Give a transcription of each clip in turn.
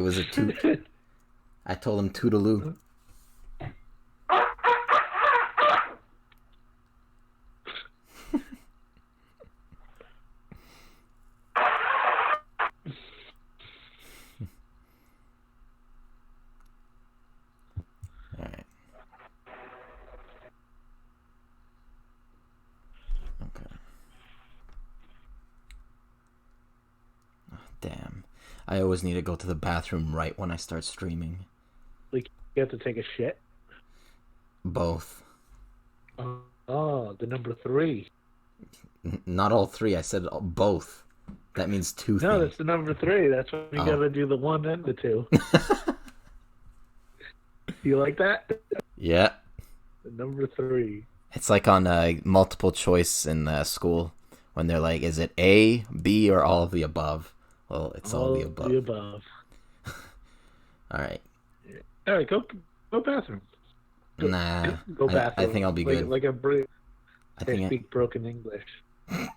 It was a toot. I told him toodaloo. Alright. Okay. Oh, damn. I always need to go to the bathroom right when I start streaming. Like, you have to take a shit? Both. Oh, the number 3. Not all 3. I said both. That means 2 things. No, that's the number 3. That's when you gotta do the 1 and the 2. You like that? Yeah. The number 3. It's like on multiple choice in school when they're like, is it A, B, or all of the above? Well, it's all the above. All the above. All right. All right, go bathroom. Nah. Go bathroom. I think I'll be good. Like I speak broken English. All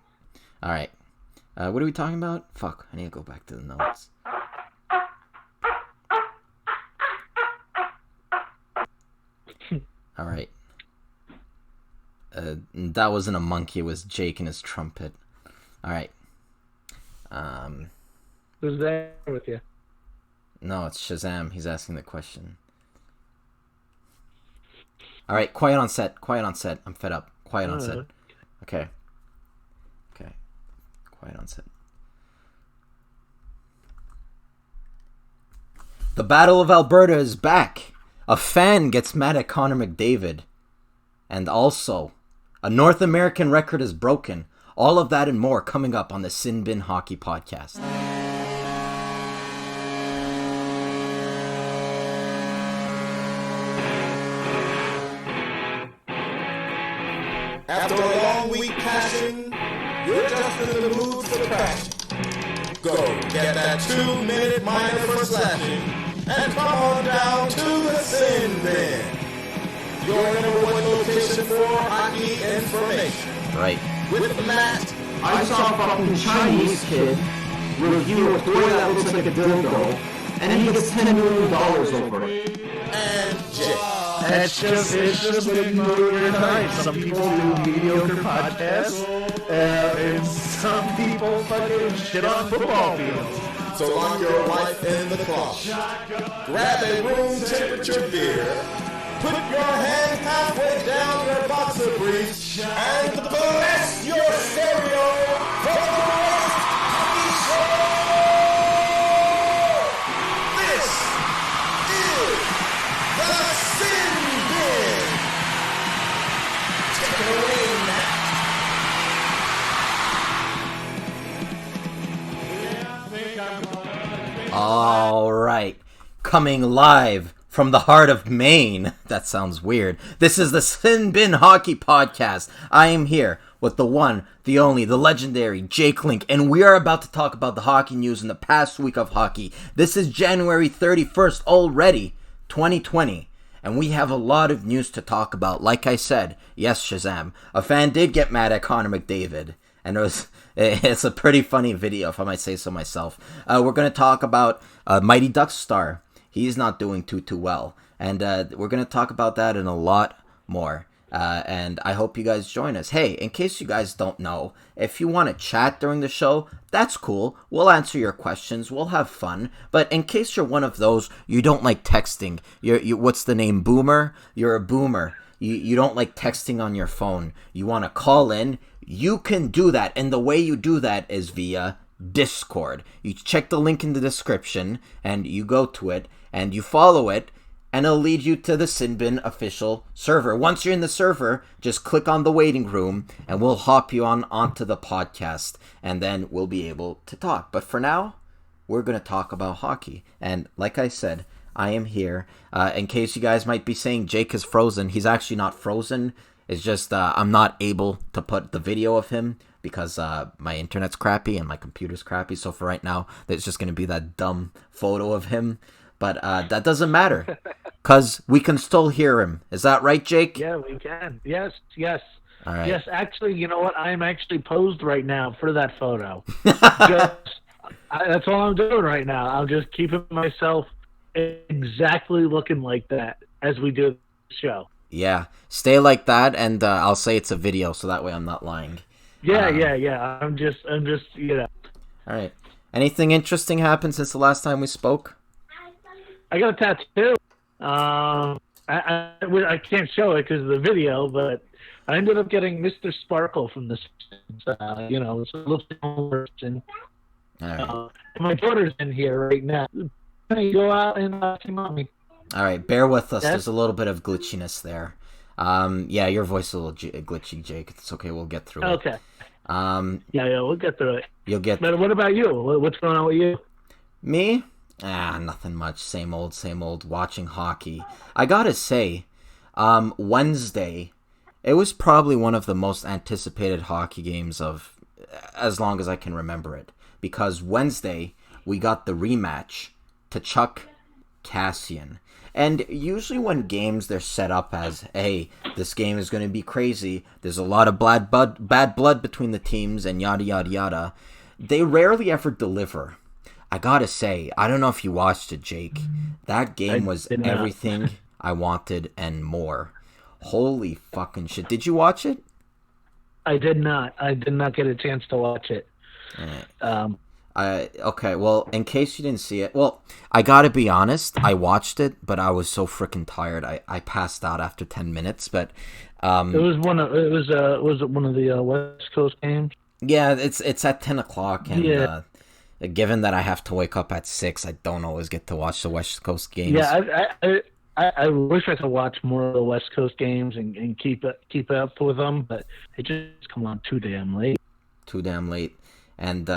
right. What are we talking about? Fuck. I need to go back to the notes. All right. That wasn't a monkey. It was Jake and his trumpet. All right. Who's there with you? No, it's Shazam. He's asking the question. All right. Quiet on set. Quiet on set. I'm fed up. Quiet on set. Okay. Okay. Quiet on set. The Battle of Alberta is back. A fan gets mad at Connor McDavid. And also, a North American record is broken. All of that and more coming up on the Sin Bin Hockey Podcast. After a long week passing, you're just in the mood for crashing. Go get that 2-minute minor for slashing and come on down to the Sin Bin. Your number 1 location for hockey information. Right. With Matt, I saw a fucking Chinese kid review a toy that looks like a dildo, and he gets $10 million over it. and Jake. It's just mediocre night. Some people do mediocre podcasts, and some people fucking shit on football fields. So lock your wife in the closet. Grab a room temperature beer. Put your hand halfway down your boxer briefs and bless your cereal for the greatest hockey show. This is the Sin Bin. Take it away, Matt. All right. Coming live from the heart of Maine. That sounds weird. This is the Sin Bin Hockey Podcast. I am here with the one, the only, the legendary Jake Link, and we are about to talk about the hockey news in the past week of hockey. This is January 31st already, 2020, and we have a lot of news to talk about. Like I said, yes, Shazam, a fan did get mad at Connor McDavid, and it's a pretty funny video, if I might say so myself. We're going to talk about Mighty Ducks star. He's not doing too well. And we're going to talk about that and a lot more. And I hope you guys join us. Hey, in case you guys don't know, if you want to chat during the show, that's cool. We'll answer your questions. We'll have fun. But in case you're one of those, you don't like texting. You what's the name? Boomer? You're a boomer. You don't like texting on your phone. You want to call in. You can do that. And the way you do that is via Discord. You check the link in the description and you go to it and you follow it, and it'll lead you to the Sin Bin official server. Once you're in the server, just click on the waiting room and we'll hop you onto the podcast, and then we'll be able to talk. But for now, we're going to talk about hockey. And like I said, I am here. In case you guys might be saying Jake is frozen, he's actually not frozen. It's just I'm not able to put the video of him because my internet's crappy and my computer's crappy. So for right now, there's just going to be that dumb photo of him. But that doesn't matter because we can still hear him. Is that right, Jake? Yeah, we can. Yes. All right. Yes, actually, you know what? I'm actually posed right now for that photo. Just That's all I'm doing right now. I'm just keeping myself exactly looking like that as we do the show. Yeah, stay like that, and I'll say it's a video, so that way I'm not lying. Yeah. I'm just, All right. Anything interesting happened since the last time we spoke? I got a tattoo. I can't show it because of the video, but I ended up getting Mr. Sparkle from this. It's a little version. All right. My daughter's in here right now. Hey, go out and see mommy. All right, bear with us. Yes? There's a little bit of glitchiness there. Yeah, your voice is a little glitchy, Jake. It's okay. We'll get through it. Okay. Yeah, we'll get through it. You'll get. But what about you? What's going on with you? Me? Nothing much. Same old, same old. Watching hockey. I gotta say, Wednesday, it was probably one of the most anticipated hockey games of as long as I can remember it. Because Wednesday, we got the rematch. Tkachuk, Kassian. And usually when games, they're set up as, hey, this game is going to be crazy. There's a lot of bad blood between the teams and yada, yada, yada. They rarely ever deliver. I gotta say, I don't know if you watched it, Jake. That game was everything I wanted and more. Holy fucking shit. Did you watch it? I did not. I did not get a chance to watch it. Okay, well, in case you didn't see it, well, I gotta be honest, I watched it, but I was so freaking tired. I passed out after 10 minutes, but it was one of the West Coast games. Yeah, it's at 10 o'clock, and given that I have to wake up at 6, I don't always get to watch the West Coast games. Yeah, I wish I could watch more of the West Coast games and keep up with them, but they just come on too damn late. Too damn late. And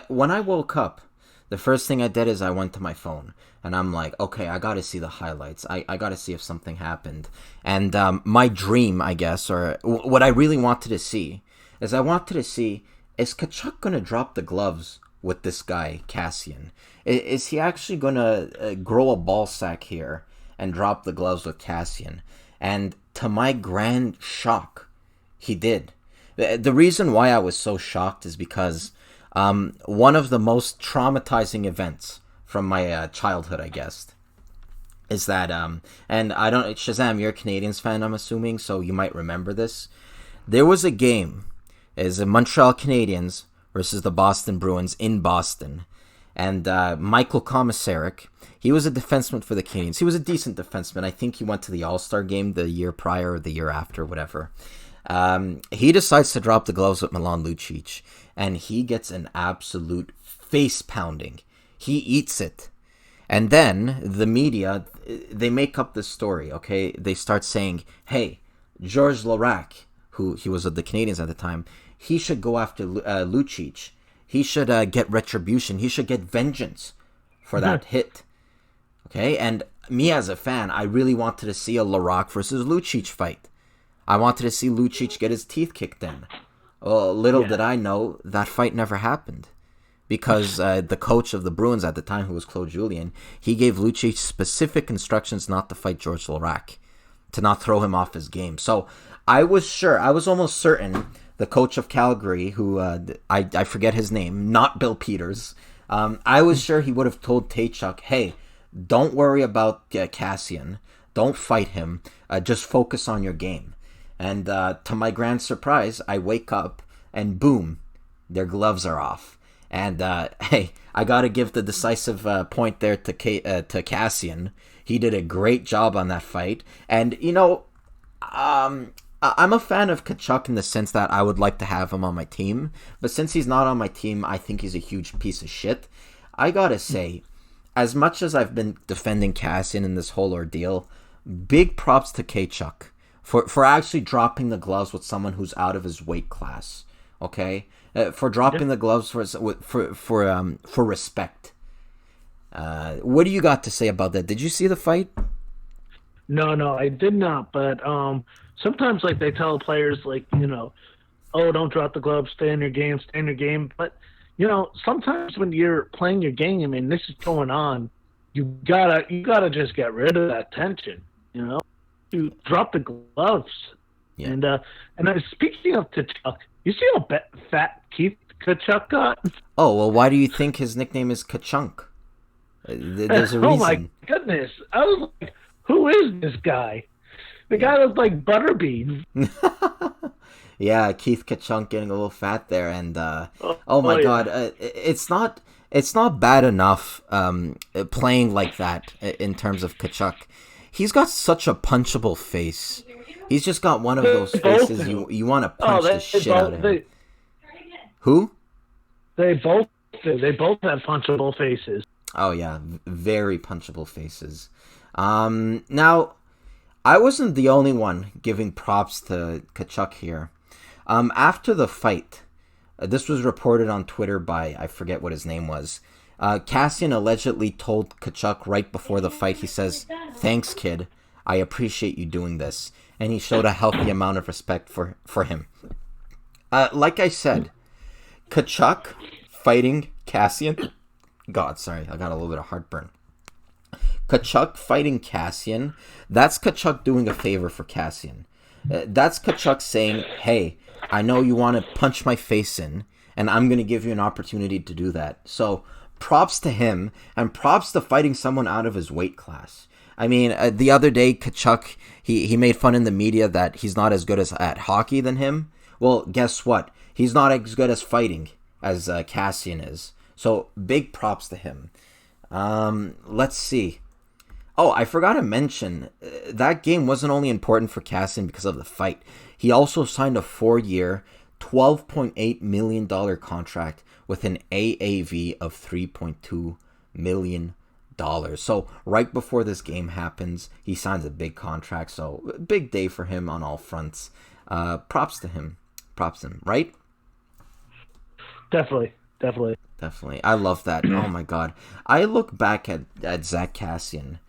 when I woke up, the first thing I did is I went to my phone, and I'm like, okay, I gotta see the highlights. I gotta see if something happened. And my dream, I guess, or what I really wanted to see, is is Tkachuk gonna drop the gloves with this guy, Kassian? Is he actually gonna grow a ball sack here and drop the gloves with Kassian? And to my grand shock, he did. The reason why I was so shocked is because one of the most traumatizing events from my childhood, I guess, is that, and I don't, Shazam, you're a Canadiens fan, I'm assuming, so you might remember this. There was a game, is the Montreal Canadiens versus the Boston Bruins in Boston, and Michael Komisarek, he was a defenseman for the Canadiens. He was a decent defenseman. I think he went to the All-Star game the year prior or the year after, whatever. He decides to drop the gloves with Milan Lucic, and he gets an absolute face pounding. He eats it. And then the media, they make up this story, okay? They start saying, hey, Georges Larac, who he was of the Canadiens at the time, he should go after Lucic. He should get retribution. He should get vengeance for that hit. Okay? And me as a fan, I really wanted to see a Larac versus Lucic fight. I wanted to see Lucic get his teeth kicked in. Well, little did I know, that fight never happened. Because the coach of the Bruins at the time, who was Claude Julien, he gave Lucic specific instructions not to fight Georges Larac, to not throw him off his game. So I was almost certain, the coach of Calgary, who I forget his name, not Bill Peters, I was sure he would have told Tkachuk, hey, don't worry about Kassian. Don't fight him. Just focus on your game. And to my grand surprise, I wake up and boom, their gloves are off. And hey, I gotta give the decisive point there to Kassian. He did a great job on that fight. And you know, I'm a fan of Tkachuk in the sense that I would like to have him on my team. But since he's not on my team, I think he's a huge piece of shit. I gotta say, as much as I've been defending Kassian in this whole ordeal, big props to Tkachuk for actually dropping the gloves with someone who's out of his weight class. Okay, for dropping the gloves for respect. What do you got to say about that? Did you see the fight? No, I did not. But sometimes, like, they tell players, like, oh, don't drop the gloves, stay in your game. But sometimes when you're playing your game and this is going on, you gotta just get rid of that tension. You drop the gloves. Yeah. And speaking of Tkachuk, you see how fat Keith Tkachuk got? Oh, well, why do you think his nickname is Kachunk? There's a reason. Oh my goodness! I was like, who is this guy? The guy looks like Butterbean. Yeah, Keith Kachunk getting a little fat there, and oh my God, it's not bad enough playing like that in terms of Tkachuk. He's got such a punchable face. He's just got one of those faces you want to punch the shit out of him. Who? They both have punchable faces. Oh yeah, very punchable faces. Now, I wasn't the only one giving props to Tkachuk here. After the fight, this was reported on Twitter by, I forget what his name was. Kassian allegedly told Tkachuk right before the fight, he says, "Thanks, kid. I appreciate you doing this." And he showed a healthy amount of respect for him. Like I said, Tkachuk fighting Kassian. God, sorry, I got a little bit of heartburn. Tkachuk fighting Kassian, that's Tkachuk doing a favor for Kassian. That's Tkachuk saying, hey, I know you want to punch my face in, and I'm going to give you an opportunity to do that. So, props to him, and props to fighting someone out of his weight class. I mean, the other day, Tkachuk, he made fun in the media that he's not as good at hockey than him. Well, guess what? He's not as good as fighting as Kassian is. So, big props to him. Let's see. Oh, I forgot to mention, that game wasn't only important for Kassian because of the fight. He also signed a 4-year, $12.8 million contract with an AAV of $3.2 million. So, right before this game happens, he signs a big contract. So, big day for him on all fronts. Props to him. Props to him, right? Definitely. I love that. Oh my God. I look back at Zach Kassian.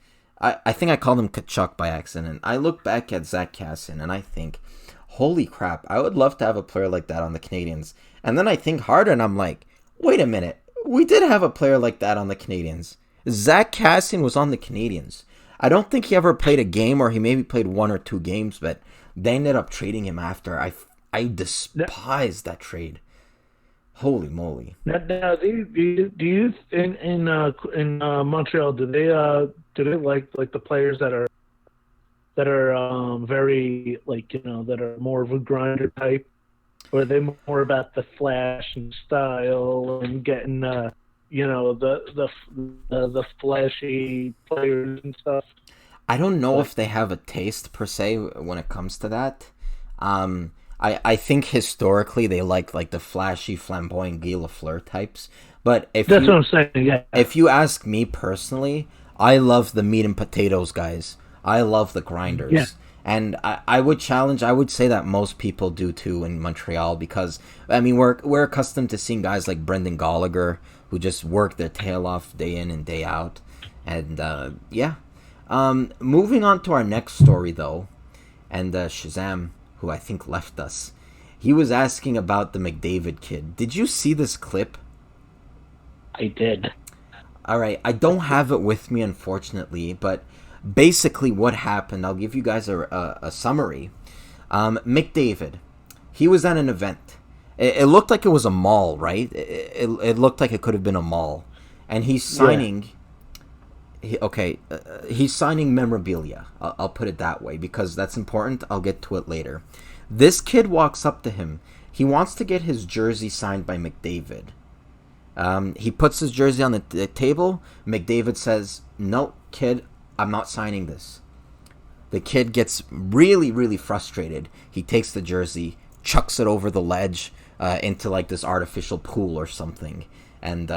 I think I called him Tkachuk by accident. I look back at Zach Kassian and I think, holy crap, I would love to have a player like that on the Canadiens. And then I think harder and I'm like, wait a minute. We did have a player like that on the Canadiens. Zach Kassian was on the Canadiens. I don't think he ever played a game, or he maybe played 1 or 2 games, but they ended up trading him after. I despise that trade. Holy moly! Now, do you in Montreal, do they like the players that are very, like, that are more of a grinder type, or are they more about the flash and style and getting the flashy players and stuff? I don't know if they have a taste per se when it comes to that. I think historically they like the flashy, flamboyant Guy Lafleur types. But what I'm saying. Yeah. If you ask me personally, I love the meat and potatoes guys. I love the grinders. Yeah. And I would say that most people do too in Montreal, because I mean we're accustomed to seeing guys like Brendan Gallagher who just work their tail off day in and day out. And moving on to our next story though, and Shazam, who I think left us, he was asking about the McDavid Kid. Did you see this clip? I did. All right, I don't have it with me, unfortunately, but basically what happened, I'll give you guys a summary. McDavid, he was at an event. It looked like it was a mall, right? It looked like it could have been a mall. And he's signing... Yeah. He's signing memorabilia. I'll put it that way because that's important. I'll get to it later. This kid walks up to him. He wants to get his jersey signed by McDavid. He puts his jersey on the table. McDavid says, "No, kid, I'm not signing this." The kid gets really, really frustrated. He takes the jersey, chucks it over the ledge into like this artificial pool or something. And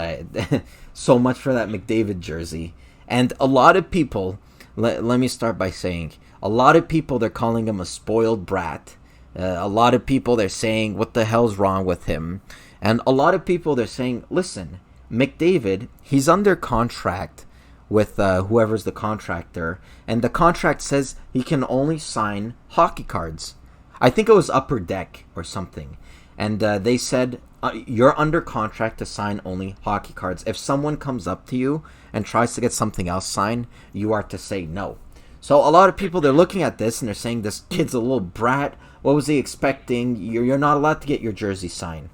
so much for that McDavid jersey. And a lot of people, let me start by saying, a lot of people, they're calling him a spoiled brat. A lot of people, they're saying, what the hell's wrong with him? And a lot of people, they're saying, listen, McDavid, he's under contract with whoever's the contractor. And the contract says he can only sign hockey cards. I think it was Upper Deck or something. And they said, you're under contract to sign only hockey cards. If someone comes up to you and tries to get something else signed, you are to say no. So a lot of people, they're looking at this and they're saying this kid's a little brat. What was he expecting? You're not allowed to get your jersey signed.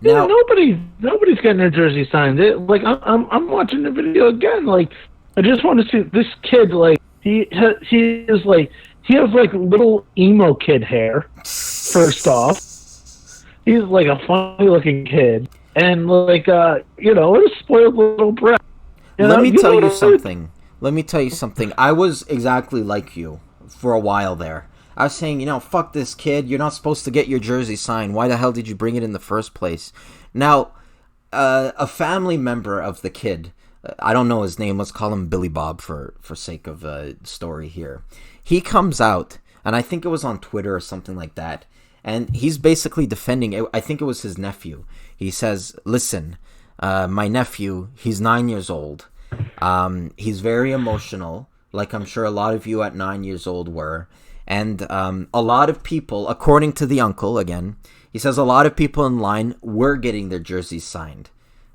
Yeah, Now, nobody's getting their jersey signed. I'm watching the video again. Like, I just want to see this kid. Like, he has like little emo kid hair. First off, he's like a funny looking kid, and like what a spoiled little brat. let me tell you what something. Let me tell you something. I was exactly like you for a while there. I was saying, fuck this kid. You're not supposed to get your jersey signed. Why the hell did you bring it in the first place? Now, a family member of the kid, I don't know his name. Let's call him Billy Bob for sake of story here. He comes out, and I think it was on Twitter or something like that, and he's basically defending it. I think it was his nephew. He says, listen, my nephew, he's 9 years old. He's very emotional, like I'm sure a lot of you at 9 years old were. And a lot of people, according to the uncle, again, he says a lot of people in line were getting their jerseys signed.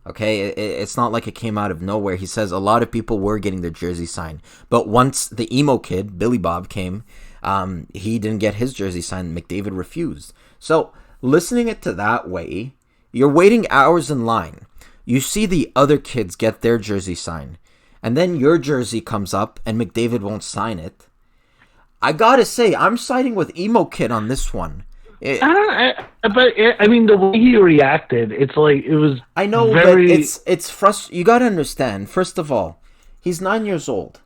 Okay, it's not like it came out of nowhere. He says a lot of people were getting their jerseys signed. But once the emo kid, Billy Bob, came, he didn't get his jersey signed. McDavid refused. So listening it to that way, you're waiting hours in line. You see the other kids get their jersey signed. And then your jersey comes up and McDavid won't sign it. I gotta say, I'm siding with emo kid on this one. but I mean, the way he reacted, it's like it was. I know, very... but it's frustrating. You gotta understand. First of all, he's 9 years old.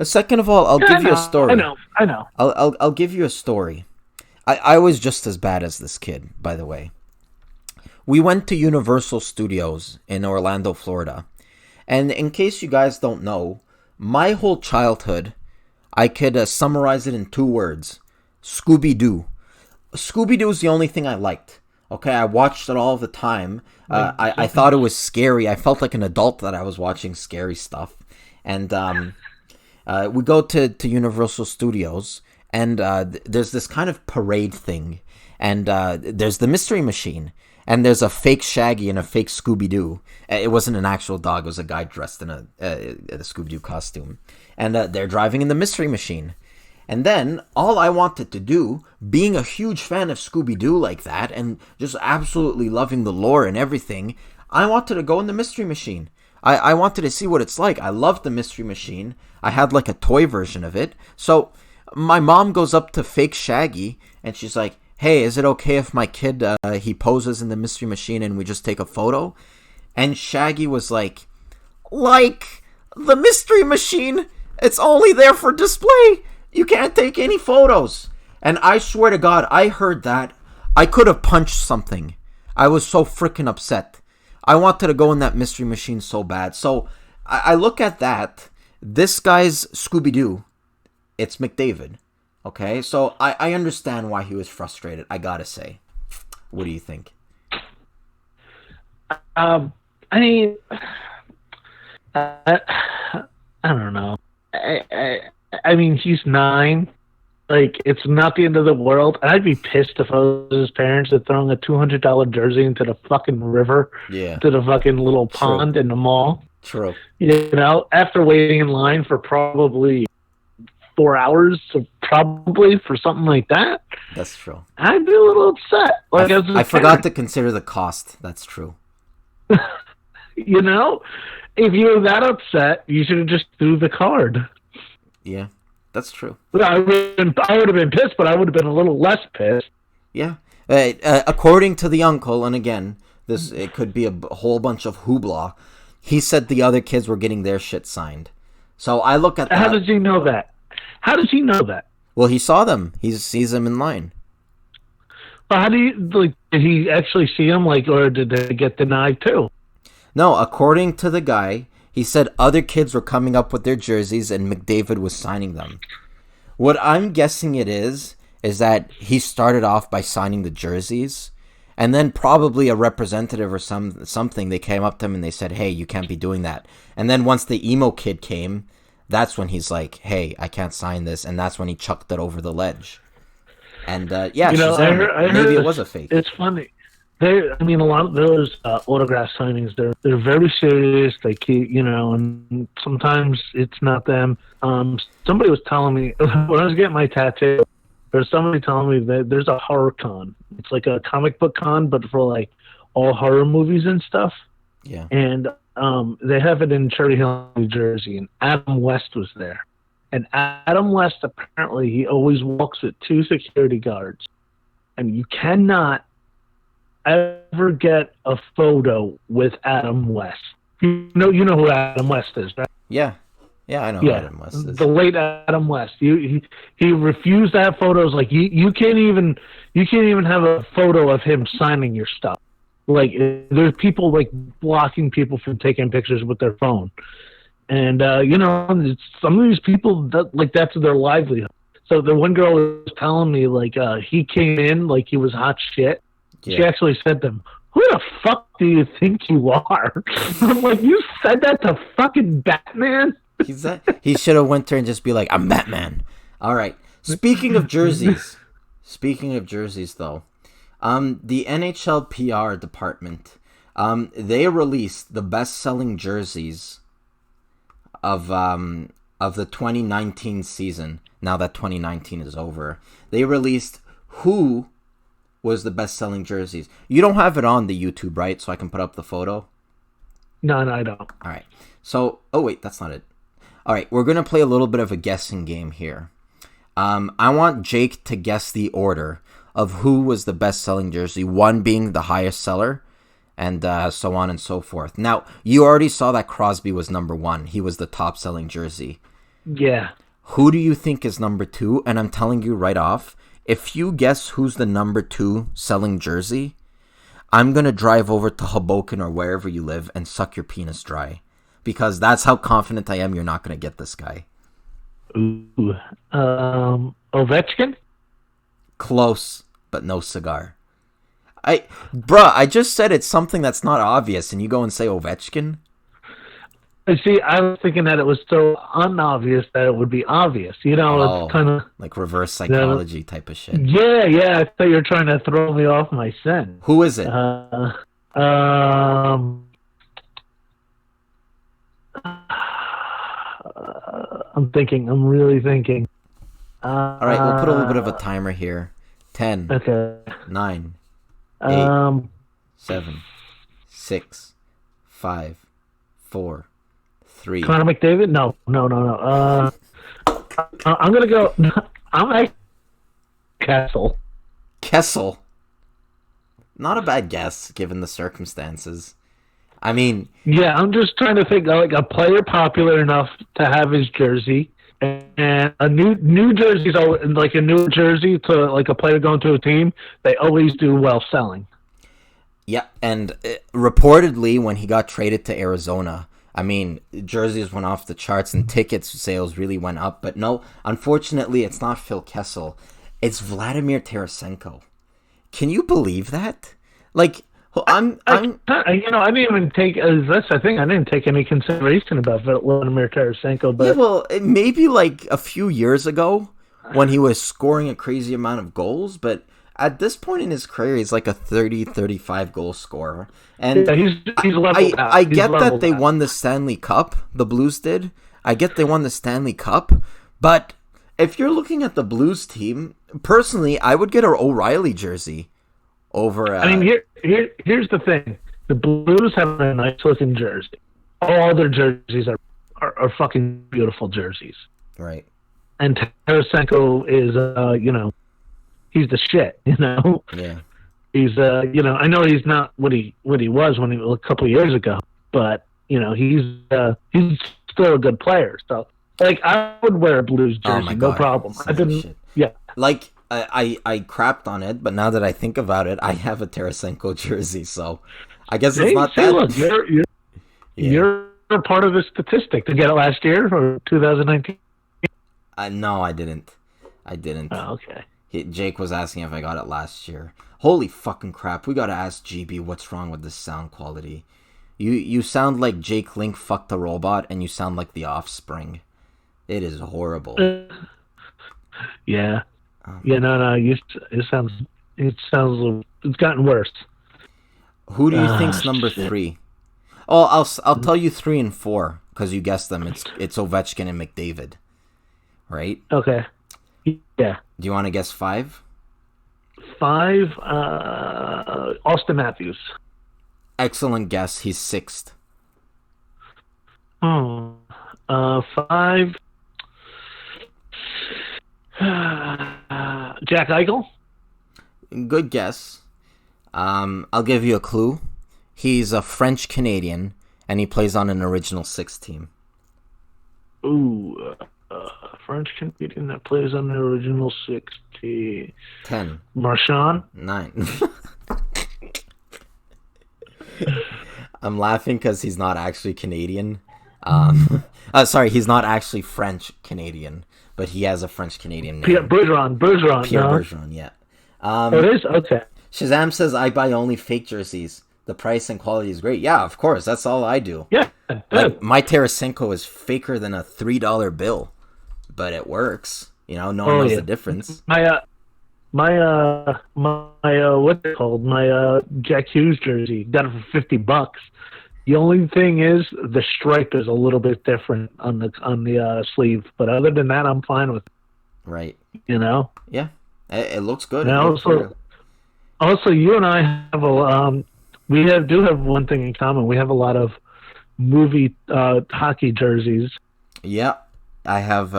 Second of all, I'll give you a story. I know. I'll give you a story. I was just as bad as this kid, by the way. We went to Universal Studios in Orlando, Florida, and in case you guys don't know, my whole childhood, I could summarize it in 2 words: Scooby-Doo. Scooby-Doo is the only thing I liked. Okay, I watched it all the time. I thought it was scary. I felt like an adult that I was watching scary stuff. And we go to Universal Studios, and there's this kind of parade thing. And there's the Mystery Machine. And there's a fake Shaggy and a fake Scooby-Doo. It wasn't an actual dog. It was a guy dressed in a Scooby-Doo costume. And they're driving in the Mystery Machine. And then, all I wanted to do, being a huge fan of Scooby-Doo like that, and just absolutely loving the lore and everything, I wanted to go in the Mystery Machine. I wanted to see what it's like. I loved the Mystery Machine. I had like a toy version of it. So, my mom goes up to fake Shaggy, and she's like, hey, is it okay if my kid, he poses in the Mystery Machine and we just take a photo? And Shaggy was like, the Mystery Machine, it's only there for display. You can't take any photos. And I swear to God, I heard that. I could have punched something. I was so freaking upset. I wanted to go in that Mystery Machine so bad. So I look at that. This guy's Scooby-Doo. It's McDavid. Okay, so I understand why he was frustrated, I gotta say. What do you think? I mean, I don't know. I mean, he's 9. Like, it's not the end of the world. I'd be pissed if I was his parents at throwing a $200 jersey into the fucking river. Yeah. To the fucking little pond in the mall. True. After waiting in line for probably 4 hours, probably for something like that. That's true. I'd be a little upset. Like, I forgot to consider the cost. That's true. If you were that upset, you should have just threw the card. Yeah, that's true. I would have been pissed, but I would have been a little less pissed. Yeah. According to the uncle, and again, it could be a whole bunch of hoopla, he said the other kids were getting their shit signed. So I look at that. How does he know that? Well, he saw them. He sees them in line. Well, how do you, did he actually see them, or did they get denied too? No, according to the guy, he said other kids were coming up with their jerseys and McDavid was signing them. What I'm guessing it is that he started off by signing the jerseys, and then probably a representative or something, they came up to him and they said, hey, you can't be doing that. And then once the emo kid came, that's when he's like, hey, I can't sign this, and that's when he chucked it over the ledge. And, yeah, I heard maybe it was a fake. It's funny. A lot of those autograph signings, they're very serious. They keep, and sometimes it's not them. Somebody was telling me, when I was getting my tattoo, there was somebody telling me that there's a horror con. It's like a comic book con, but for, all horror movies and stuff. Yeah. And they have it in Cherry Hill, New Jersey, and Adam West was there. And Adam West, apparently, he always walks with 2 security guards. And you cannot ever get a photo with Adam West. You know who Adam West is, right? Yeah. Yeah, I know who Adam West is. The late Adam West. He refused to have photos. Like you can't even have a photo of him signing your stuff. Like there's people like blocking people from taking pictures with their phone, and it's some of these people that like that's their livelihood. So the one girl was telling me like he came in like he was hot shit. Yeah. She actually said to him, "Who the fuck do you think you are?" I'm like, "You said that to fucking Batman?" He should have went there and just be like, "I'm Batman." All right. Speaking of jerseys, though, the NHL PR department, they released the best-selling jerseys of the 2019 season. Now that 2019 is over, they released who was the best-selling jerseys. You don't have it on the YouTube, right? So I can put up the photo? No, I don't. All right. So, oh wait, that's not it. All right, we're going to play a little bit of a guessing game here. I want Jake to guess the order of who was the best-selling jersey, 1 being the highest seller, and so on and so forth. Now, you already saw that Crosby was number 1. He was the top-selling jersey. Yeah. Who do you think is number 2? And I'm telling you right off, if you guess who's the number 2 selling jersey, I'm going to drive over to Hoboken or wherever you live and suck your penis dry. Because that's how confident I am you're not going to get this guy. Ooh. Ovechkin? Close, but no cigar. I just said it's something that's not obvious, and you go and say Ovechkin? See, I was thinking that it was so unobvious that it would be obvious. It's kind of... like reverse psychology type of shit. Yeah, I thought you were trying to throw me off my scent. Who is it? I'm really thinking. All right, we'll put a little bit of a timer here. 10, okay. 9, 8, 7, 6, 5, 4, 3. Connor McDavid? No. I'm going to go... I'm like Kessel. Kessel? Not a bad guess, given the circumstances. I mean... Yeah, I'm just trying to think like a player popular enough to have his jersey, and a new jersey's always, like a new jersey to like a player going to a team, they always do well selling. Yeah, and reportedly when he got traded to Arizona, I mean, jerseys went off the charts and tickets sales really went up. But no, unfortunately, it's not Phil Kessel. It's Vladimir Tarasenko. Can you believe that? Like... I didn't even take that's the thing. I didn't take any consideration about Vladimir Tarasenko, but yeah, well, maybe like a few years ago when he was scoring a crazy amount of goals, but at this point in his career, he's like a 30-35 goal scorer. And yeah, he's leveled out. I get that they won the Stanley Cup. The Blues did. I get they won the Stanley Cup, but if you're looking at the Blues team, personally, I would get an O'Reilly jersey. Over, I mean, here's the thing: the Blues have a nice looking jersey. All their jerseys are fucking beautiful jerseys. Right. And Tarasenko is, he's the shit. Yeah. He's, I know he's not what he was a couple of years ago, but he's still a good player. So, like, I would wear a Blues jersey, no problem. I didn't. Shit. Yeah. Like. I crapped on it, but now that I think about it, I have a Tarasenko jersey, so I guess it's not that. Look, you're a part of the statistic. Did you get it last year or 2019? No, I didn't. Oh, okay. Jake was asking if I got it last year. Holy fucking crap! We gotta ask GB what's wrong with the sound quality. You sound like Jake Link fucked a robot, and you sound like The Offspring. It is horrible. Yeah. Yeah, no. It sounds. It's gotten worse. Who do you think's number 3? Oh, I'll tell you 3 and 4 because you guessed them. It's Ovechkin and McDavid, right? Okay. Yeah. Do you want to guess 5? 5. Austin Matthews. Excellent guess. He's sixth. Oh, 5. Jack Eichel. Good guess. I'll give you a clue. He's a French Canadian, and he plays on an original 6 team. Ooh, French Canadian that plays on the original 60. 10. Marchand. 9. I'm laughing because he's not actually Canadian. Sorry, he's not actually French Canadian, but he has a French Canadian name. Pierre Bergeron. Pierre Bergeron, yeah. It is? Okay. Shazam says, I buy only fake jerseys. The price and quality is great. Yeah, of course. That's all I do. Yeah. Like, my Tarasenko is faker than a $3 bill, but it works. You know, no one knows the difference. My what's it called? My Jack Hughes jersey. Got it for $50. The only thing is the stripe is a little bit different on the sleeve, but other than that, I'm fine with it. Right. You know. Yeah, it looks good. And also, you and I have do have one thing in common. We have a lot of movie hockey jerseys. Yeah, I have.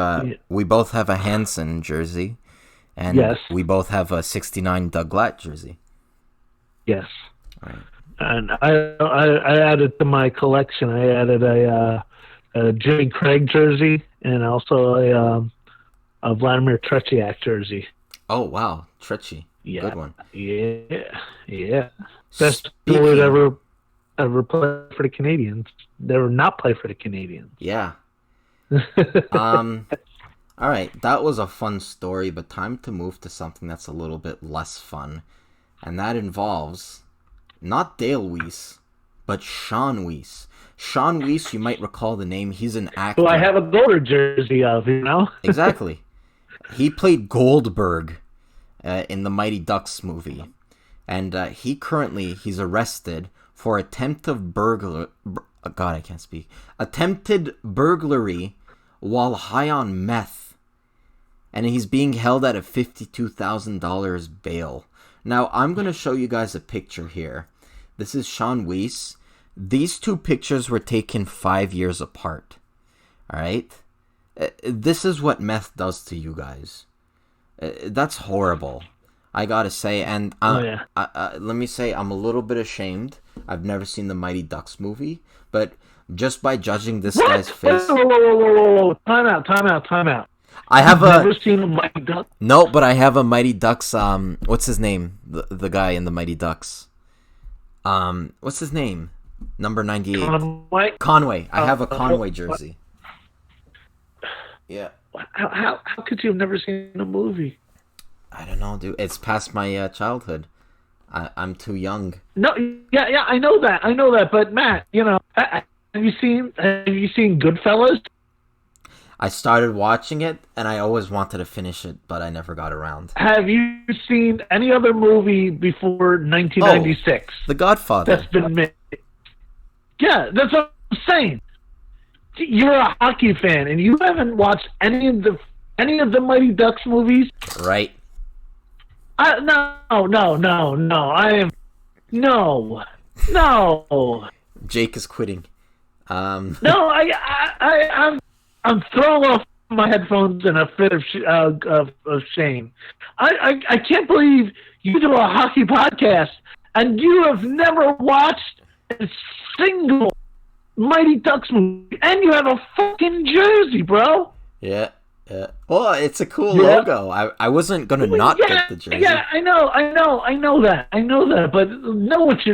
We both have a Hansen jersey, and yes. we both have a '69 Doug Glatt jersey. Yes. Right. And I added to my collection. I added a Jimmy Craig jersey and also a Vladimir Tarasenko jersey. Oh wow, Trechy. Yeah. Good one. Yeah. Best goalie ever play for the Canadians. Never not play for the Canadians. Yeah. All right, that was a fun story, but time to move to something that's a little bit less fun, and that involves not Dale Weiss, but Sean Weiss. Sean Weiss, you might recall the name. He's an actor. Who I have a Golder jersey of, you know? Exactly. He played Goldberg in the Mighty Ducks movie. And he's arrested for attempted burglary while high on meth. And he's being held at a $52,000 bail. Now, I'm going to show you guys a picture here. This is Sean Weiss. These two pictures were taken 5 years apart. All right? This is what meth does to you guys. That's horrible, I gotta say. And let me say, I'm a little bit ashamed. I've never seen the Mighty Ducks movie, but just by judging this guy's face... Whoa. Time out. I have never seen a Mighty Ducks? No, but I have a Mighty Ducks, what's his name? The guy in the Mighty Ducks. What's his name? Number 98. Conway. I have a Conway jersey. Yeah. How could you have never seen a movie? I don't know, dude. It's past my childhood. I'm too young. No, yeah, I know that. But Matt, you know, have you seen Goodfellas? I started watching it, and I always wanted to finish it, but I never got around. Have you seen any other movie before 1996? The Godfather. That's been made. Yeah, that's what I'm saying. You're a hockey fan, and you haven't watched any of the Mighty Ducks movies? Right. No. I am no. Jake is quitting. No, I'm throwing off my headphones in a fit of shame. I can't believe you do a hockey podcast and you have never watched a single Mighty Ducks movie, and you have a fucking jersey, bro. Yeah. Well, it's a cool logo. I wasn't gonna get the jersey. Yeah, I know that. But know what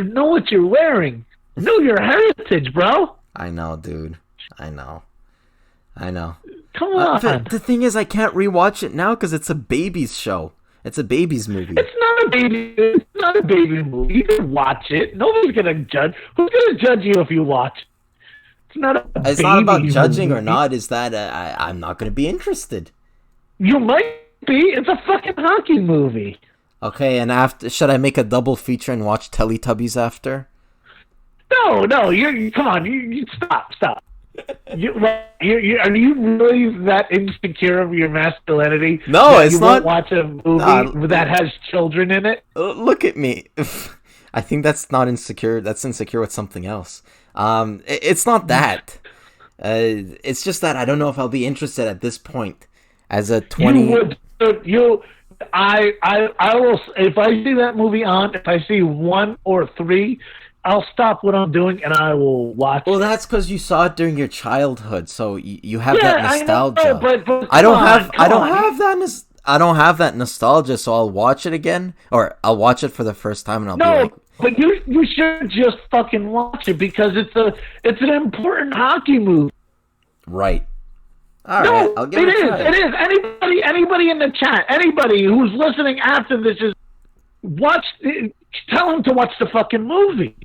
you're wearing. Know your heritage, bro. I know, dude. I know. Come on. The thing is, I can't rewatch it now because it's a baby's show. It's a baby's movie. It's not a baby movie. You can watch it. Nobody's gonna judge. Who's gonna judge you if you watch? It's not about judging movie. Or not. Is that I'm not gonna be interested. You might be. It's a fucking hockey movie. Okay, and after, should I make a double feature and watch Teletubbies after? No. Come on. You stop. Are you really that insecure of your masculinity? No, it's you not. Won't watch a movie that has children in it. Look at me. I think that's not insecure. That's insecure with something else. It's not that. It's just that I don't know if I'll be interested at this point. As a 20, I will. If I see that movie on, if I see 1 or 3, I'll stop what I'm doing and I will watch. Well, it. that's because you saw it during your childhood, so you have Yeah, that nostalgia. I know, but I don't have that. I don't have that nostalgia, so I'll watch it again, or I'll watch it for the first time, and I'll be like, but you should just fucking watch it because it's an important hockey movie. right. All right, I'll give it a try. It is. Anybody in the chat, anybody who's listening after this is tell them to watch the fucking movie.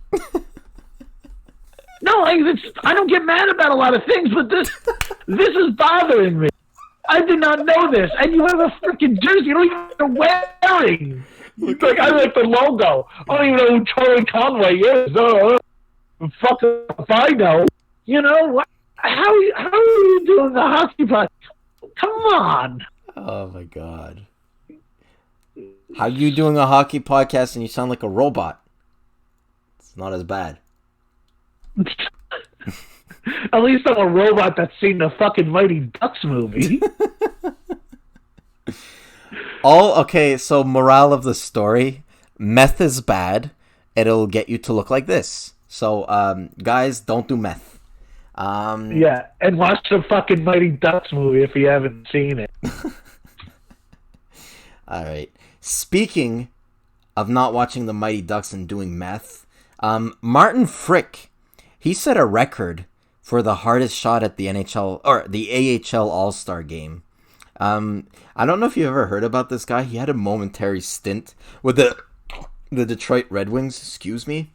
No, I don't get mad about a lot of things, but this is bothering me. I did not know this, and you have a freaking jersey you don't even know wearing. It's like, I like the logo. I don't even know who Charlie Conway is. Fuck if I know. You know, how are you doing the hockey podcast? Come on. Oh, my God. How you doing a hockey podcast and you sound like a robot? It's not as bad. At least I'm a robot that's seen the fucking Mighty Ducks movie. Okay, so morale of the story, meth is bad. It'll get you to look like this. So, guys, don't do meth. Yeah, and watch the fucking Mighty Ducks movie if you haven't seen it. All right. Speaking of not watching the Mighty Ducks and doing meth, Martin Frick, he set a record for the hardest shot at the NHL or the AHL All-Star game. I don't know if you ever heard about this guy. He had a momentary stint with the Detroit Red Wings, excuse me.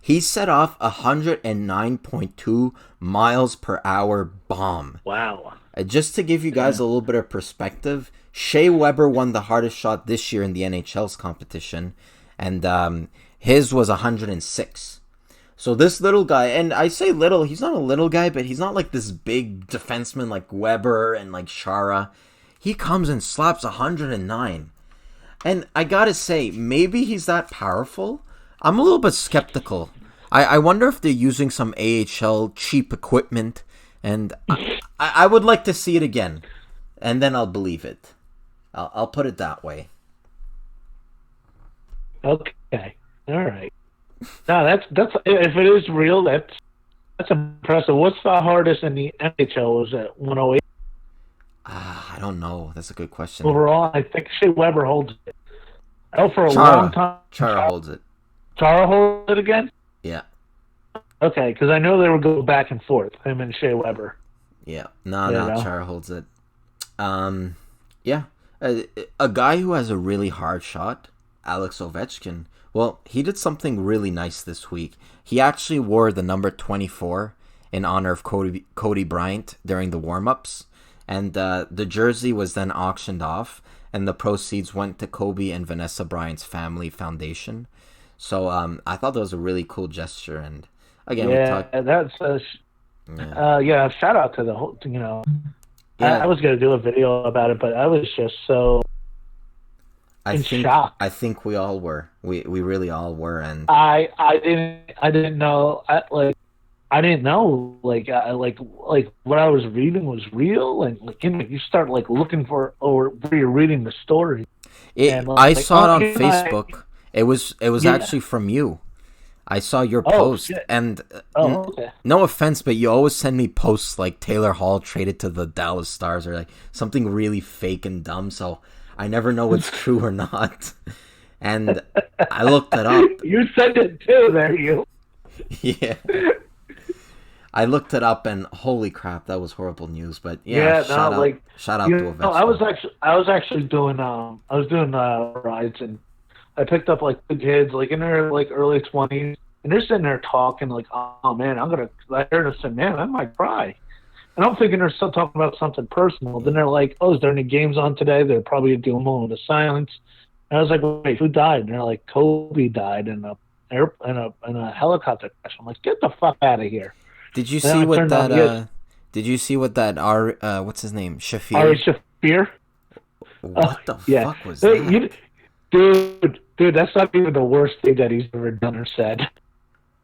He set off a 109.2 miles per hour bomb. Wow. Just to give you guys a little bit of perspective, Shea Weber won the hardest shot this year in the NHL's competition, and his was 106. So this little guy, and I say little, he's not a little guy, but he's not like this big defenseman like Weber and like Shara. He comes and slaps 109. And I gotta say, maybe he's that powerful. I'm a little bit skeptical. I wonder if they're using some AHL cheap equipment, and I would like to see it again, and then I'll believe it. I'll put it that way. Okay, all right. No, that's if it is real, that's impressive. What's the hardest in the NHL? Was it 108? I don't know. That's a good question. Overall, I think Shea Weber holds it. For a long time. Chara holds it. Chara holds it again? Yeah. Okay, because I know they would go back and forth, him and Shea Weber. Yeah. No, Chara holds it. Yeah. A guy who has a really hard shot, Alex Ovechkin, well, he did something really nice this week. He actually wore the number 24 in honor of Cody Bryant during the warm-ups, and the jersey was then auctioned off, and the proceeds went to Kobe and Vanessa Bryant's family foundation. So I thought that was a really cool gesture, and again, shout out to the whole, Yeah. I was gonna do a video about it, but I was just so shock. I think we all were. We really all were, and I didn't know. I didn't know what I was reading was real, and you start looking for or where you're reading the story. I saw it on Facebook. It was actually from you. I saw your post, shit. and okay. No offense, but you always send me posts like Taylor Hall traded to the Dallas Stars or like something really fake and dumb. So I never know what's true or not. And I looked it up. You sent it too, there you. Yeah. I looked it up, and holy crap, that was horrible news. But shout out to Ovechkin. I was actually doing rides, and I picked up the kids in their early 20s, and they're sitting there talking oh man, I heard them say, man, I might cry. And I'm thinking they're still talking about something personal. Then they're like, oh, is there any games on today? They're probably doing a moment of silence. And I was like, wait, who died? And they're like, Kobe died in a helicopter crash. I'm like, get the fuck out of here. Did you see what that? Did you see what that? What's his name? Shafir. Ari Shafir. What the fuck was that? Dude, Dude, that's not even the worst thing that he's ever done or said.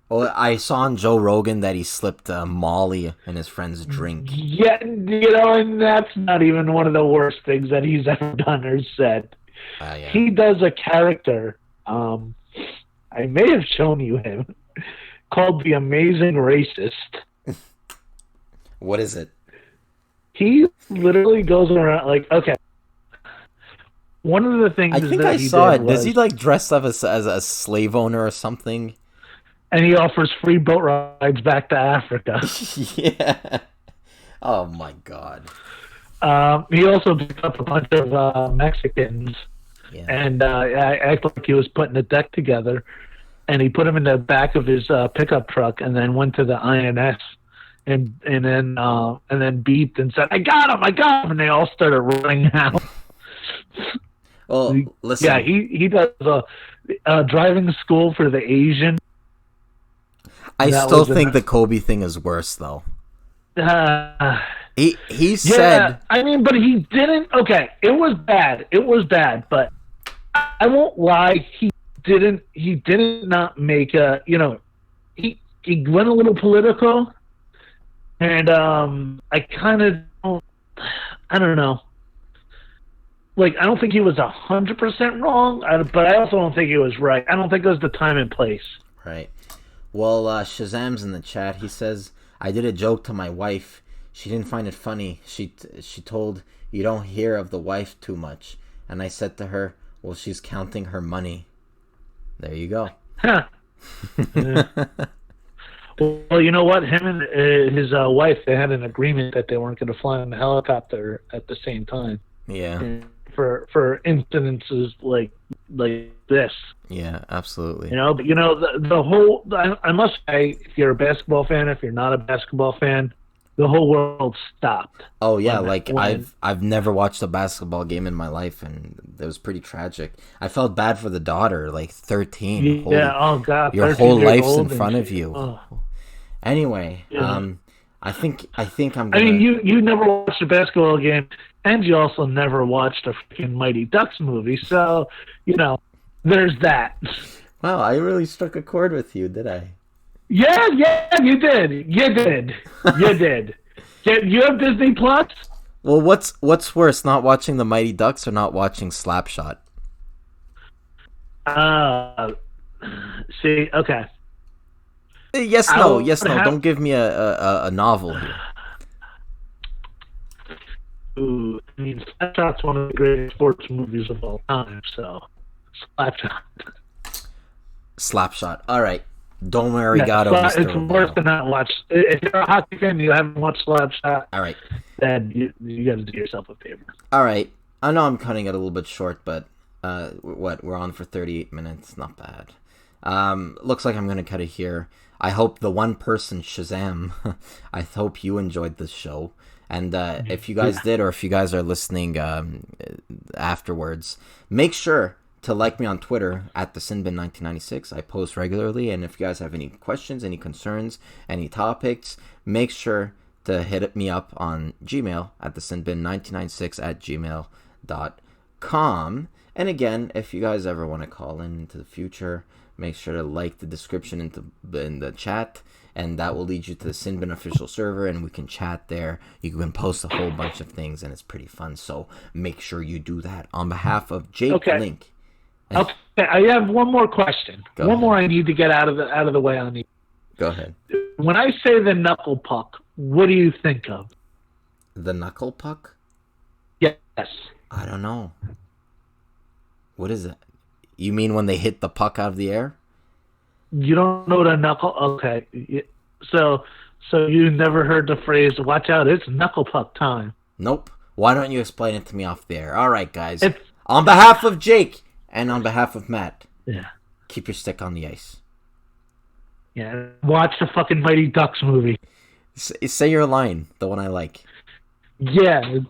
Well, I saw on Joe Rogan that he slipped Molly in his friend's drink. Yeah, and that's not even one of the worst things that he's ever done or said. Yeah. He does a character, I may have shown you him, called The Amazing Racist. What is it? He literally goes around okay. One of the things I think that I he saw did it. Does was, he dress up as a slave owner or something? and he offers free boat rides back to Africa. Yeah. Oh my God. He also picked up a bunch of Mexicans, and acted like he was putting a deck together, and he put them in the back of his pickup truck, and then went to the INS, and then beeped and said, "I got him! I got him!" And they all started running out. Well, listen. Yeah, he does a driving school for the Asian. I still think the Kobe thing is worse, though. He said. I mean, but he didn't. Okay, it was bad. It was bad, but I won't lie. He didn't not make a. He went a little political, and I kind of don't. I don't know. I don't think he was 100% wrong, but I also don't think he was right. I don't think it was the time and place. Right. Well, Shazam's in the chat. He says, "I did a joke to my wife. She didn't find it funny. She told you don't hear of the wife too much. And I said to her, well, she's counting her money." There you go. Huh. Well, you know what? Him and his wife, they had an agreement that they weren't going to fly in the helicopter at the same time. Yeah. For incidences like this. Yeah, absolutely. But the whole. I must say, if you're a basketball fan, if you're not a basketball fan, the whole world stopped. Oh yeah, I've never watched a basketball game in my life, and it was pretty tragic. I felt bad for the daughter, 13. Yeah. Oh God. Your whole life's in front of you. Oh. Anyway, yeah. I think I'm gonna... I mean, you never watched a basketball game, and you also never watched a freaking Mighty Ducks movie, so there's that. Wow, I really struck a chord with you, did I? Yeah, you did. You did. You have Disney Plus? Well, what's worse, not watching the Mighty Ducks or not watching Slapshot? See, okay. Yes, no. Don't give me a novel here. Ooh, I mean, Slapshot's one of the greatest sports movies of all time, so Slapshot. All right. Don't worry, Gatto. Mr. It's worse to not watch. If you're a hockey fan and you haven't watched Slapshot, all right, then you got to do yourself a favor. All right. I know I'm cutting it a little bit short, but we're on for 38 minutes. Not bad. Looks like I'm going to cut it here. I hope the one person, Shazam, I hope you enjoyed this show. And if you guys did, or if you guys are listening afterwards, make sure to like me on Twitter at thesinbin1996. I post regularly, and if you guys have any questions, any concerns, any topics, make sure to hit me up on Gmail at thesinbin1996 at gmail.com. And again, if you guys ever want to call into the future, make sure to like the description in the chat, and that will lead you to the Sinbin official server, and we can chat there. You can post a whole bunch of things, and it's pretty fun. So make sure you do that. On behalf of Jake Link. Okay, I have one more question. One more I need to get out of the way on you. Go ahead. When I say the knuckle puck, what do you think of? The knuckle puck? Yes. I don't know. What is it? You mean when they hit the puck out of the air? You don't know what a knuckle... Okay. So you never heard the phrase, watch out, it's knuckle puck time. Nope. Why don't you explain it to me off the air? All right, guys. On behalf of Jake and on behalf of Matt, keep your stick on the ice. Yeah, watch the fucking Mighty Ducks movie. Say your line, the one I like. Yeah,